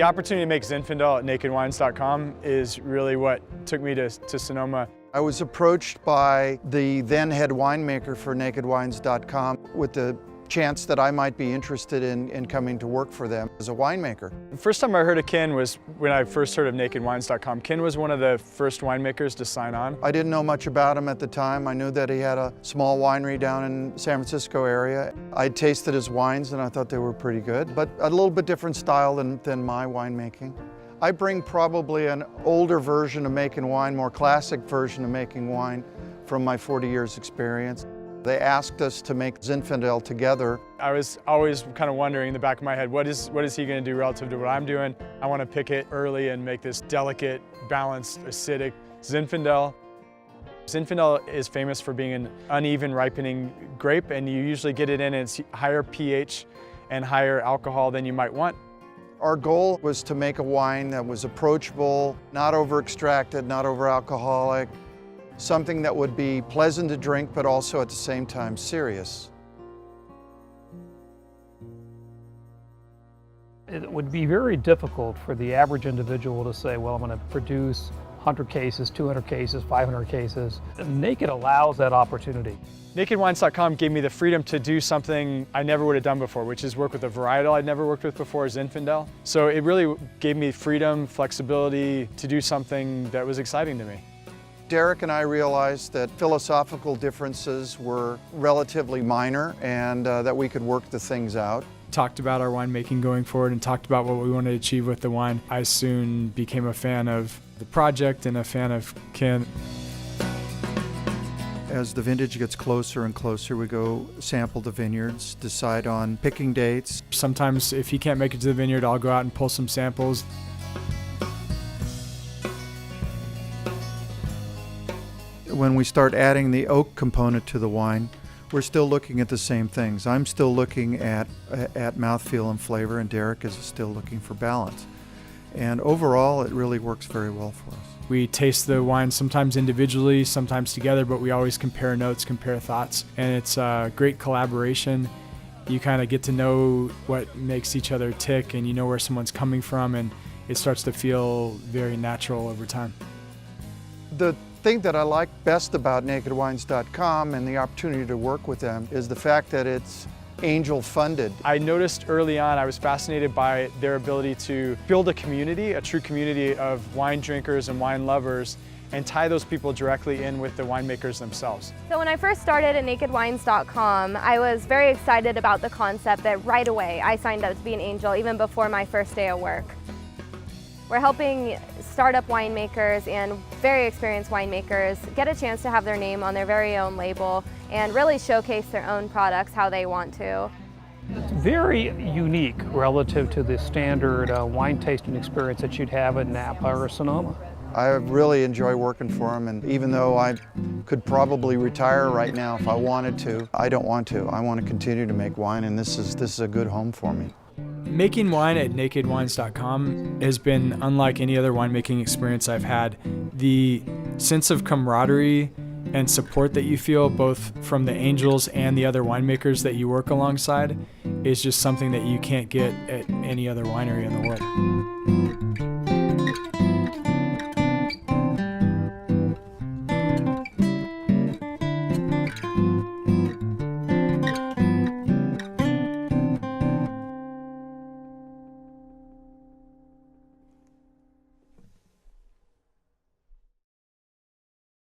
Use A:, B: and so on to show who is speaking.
A: opportunity to make Zinfandel at nakedwines.com is really what took me to Sonoma.
B: I was approached by the then head winemaker for nakedwines.com with the chance that I might be interested in coming to work for them as a winemaker.
A: The first time I heard of Ken was when I first heard of nakedwines.com. Ken was one of the first winemakers to sign on.
B: I didn't know much about him at the time. I knew that he had a small winery down in San Francisco area. I tasted his wines and I thought they were pretty good, but a little bit different style than my winemaking. I bring probably an older version of making wine, more classic version of making wine from my 40 years experience. They asked us to make Zinfandel together.
A: I was always kind of wondering in the back of my head, what is he going to do relative to what I'm doing? I want to pick it early and make this delicate, balanced, acidic Zinfandel. Zinfandel is famous for being an uneven ripening grape, and you usually get it in its higher pH and higher alcohol than you might want.
B: Our goal was to make a wine that was approachable, not over-extracted, not over-alcoholic, something that would be pleasant to drink, but also at the same time serious.
C: It would be very difficult for the average individual to say, well, I'm going to produce 100 cases, 200 cases, 500 cases. Naked allows that opportunity.
A: Nakedwines.com gave me the freedom to do something I never would have done before, which is work with a varietal I'd never worked with before, Zinfandel. So it really gave me freedom, flexibility to do something that was exciting to me.
B: Derek and I realized that philosophical differences were relatively minor and that we could work the things out.
A: Talked about our winemaking going forward and talked about what we wanted to achieve with the wine. I soon became a fan of the project and a fan of Ken.
B: As the vintage gets closer and closer, we go sample the vineyards, decide on picking dates.
A: Sometimes if he can't make it to the vineyard, I'll go out and pull some samples.
B: When we start adding the oak component to the wine, we're still looking at the same things. I'm still looking at mouthfeel and flavor, and Derek is still looking for balance. And overall, it really works very well for us.
A: We taste the wine sometimes individually, sometimes together, but we always compare notes, compare thoughts, and it's a great collaboration. You kind of get to know what makes each other tick, and you know where someone's coming from, and it starts to feel very natural over time.
B: The thing that I like best about nakedwines.com and the opportunity to work with them is the fact that it's angel funded.
A: I noticed early on I was fascinated by their ability to build a community, a true community of wine drinkers and wine lovers, and tie those people directly in with the winemakers themselves.
D: So when I first started at nakedwines.com, I was very excited about the concept that right away I signed up to be an angel even before my first day of work. We're helping startup winemakers and very experienced winemakers get a chance to have their name on their very own label and really showcase their own products how they want to.
C: It's very unique relative to the standard wine tasting experience that you'd have at Napa or Sonoma.
B: I really enjoy working for them, and even though I could probably retire right now if I wanted to, I don't want to. I want to continue to make wine, and this is a good home for me.
A: Making wine at nakedwines.com has been unlike any other winemaking experience I've had. The sense of camaraderie and support that you feel both from the angels and the other winemakers that you work alongside is just something that you can't get at any other winery in the world.